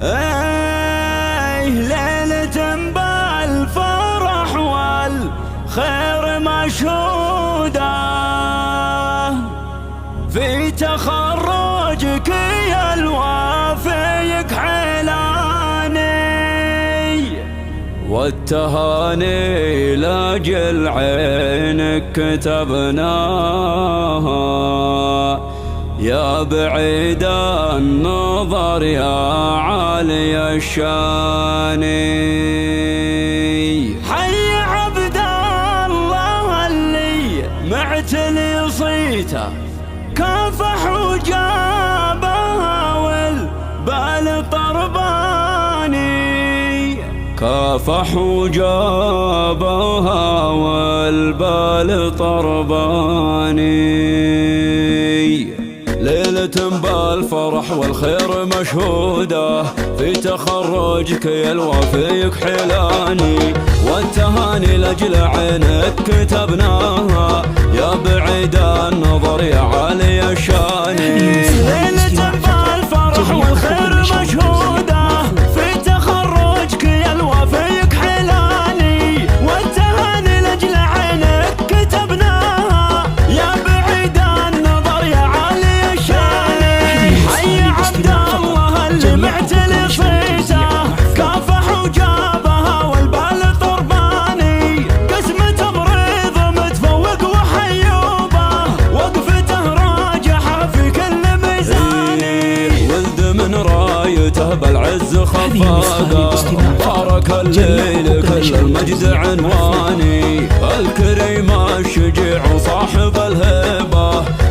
ليلة بالفرح والخير مشهودة، في تخرجك يا الوافي كحيلاني، والتهاني لاجل عينك كتبناها، يا بعيد النظر يا عالي الشان. حي عبد الله اللي معتلي صيته، كافح وجابها والبال طرباني، كافح وجابها والبال طرباني. ليلة بالفرح والخير مشهودة، في تخرجك يا الوافي كحيلاني، والتهاني لاجل عينك كتبناها، يا بعيد النظر يا عالي الشان. ليلة بالفرح والخير مشهودة، في تخرجك يا الوافي كحيلاني، والتهاني لاجل عينك كتبناها، يا بعيد النظر يا عالي الشان. حي عبد الله اللي معتلي صيته، كافح وجابها والبال طرباني، قسمته بريض متفوق وحيوبه، وقفته راجحه في كل ميزاني. ولد من رايته بالعز خفاقه، بارك الليل كل المجد عنواني، الكريم الشجيع وصاحب الهيبه،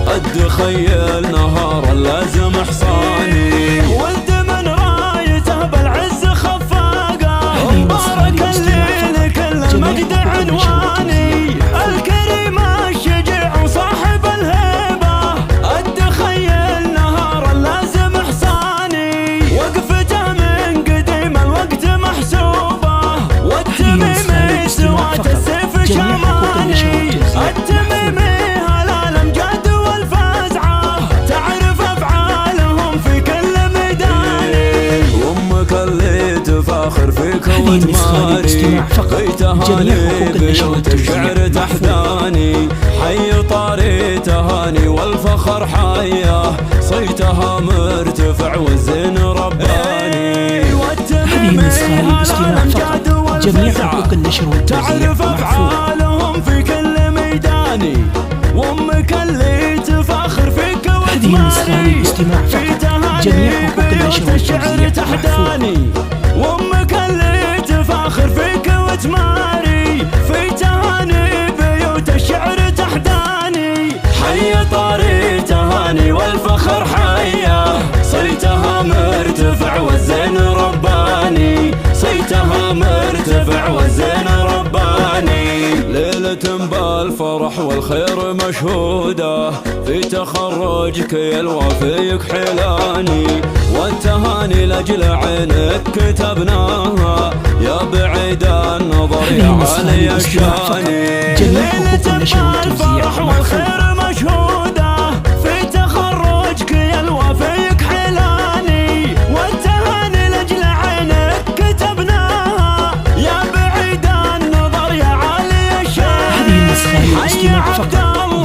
قد خيل نهار لازم حصاني. ولد من رايته بالعز خفاقه، بارك الليل كل المجد عنواني، الكريم الشجيع وصاحب الهيبه، قد خيل نهار لازم حصاني، وقفته من قديم الوقت محسوبه، والتميمي سوات السيف شماني، التميمي هلال امجاد والفزعه، تعرف افعالهم في كل ميداني. امك اللي تفاخر فيك وتماري، في تهاني بيوت الشعر تحداني، حي طاري تهاني والفخر حياه، صيتها مرتفع والزين رباني. والتميمي هلال امجاد والفزعه، تعرف افعالهم في كل ميداني، وامك اللي تفاخر فيك وتماري، في تهاني بيوت الشعر تحداني، وامك اللي تفاخر فيك وتماري، في تهاني بيوت الشعر تحداني. حي طاري تهاني والفخر حياه، صيتها مرتفع والزين رباني، صيتها مرتفع والزين رباني. ليلة بالفرح والخير مشهودة، في تخرجك يا الوافي كحيلاني، والتهاني لاجل عينك كتبناها، يا بعيد النظر يا عالي الشان. ليلة بالفرح والخير مشهودة، في تخرجك يا الوافي كحيلاني، والتهاني لاجل عينك كتبناها، يا بعيد النظر يا عالي الشان. حي عبد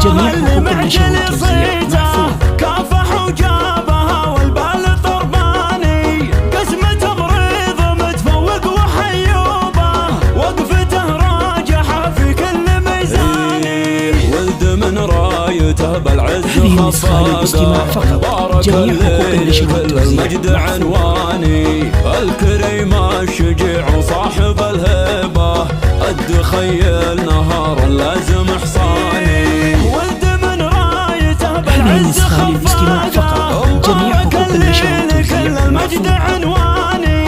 الله اللي معتلي صيته، كافح وجابها والبال طرباني، قسمته بريض متفوق وحيوبه، وقفته راجحه في كل ميزاني. ولد من رايته بالعز خفاقه، بارك الليل كل المجد عنواني، الكريم الشجيع وصاحب الهيبه، قد خيل نهار لازم حصاني. ولد من رايته بالعز خفاقه، بارك الليل كل المجد عنواني،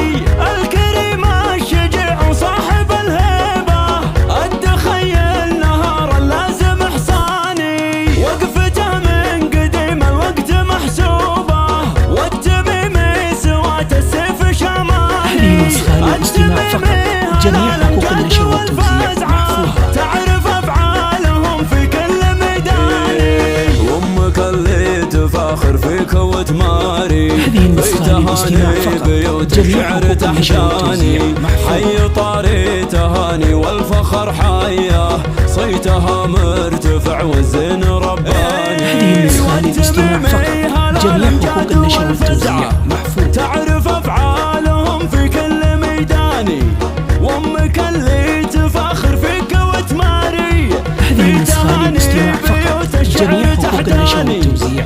الكريم الشجيع وصاحب الهيبه، قد خيل نهار لازم حصاني، وقفته من قديم الوقت محسوبه، والتميمي سوات السيف شماني، التميمي هلال امجاد والفزعه، تعرف افعالهم في كل ميداني. امك اللي تفاخر فيك وتماري. هذه النسخة للاستماع فقط. جميع حقوق النشر والتوزيع حي طاري تهاني والفخر حياه، صيتها مرتفع والزين رباني. هذه النسخة للاستماع فقط. جميع حقوق النشر والتوزيع محفوظ. تعرف أفعالهم في كل ميداني، وأمك اللي تفخر فيك وتماري. هذه النسخة للاستماع فقط. جميع حقوق النشر والتوزيع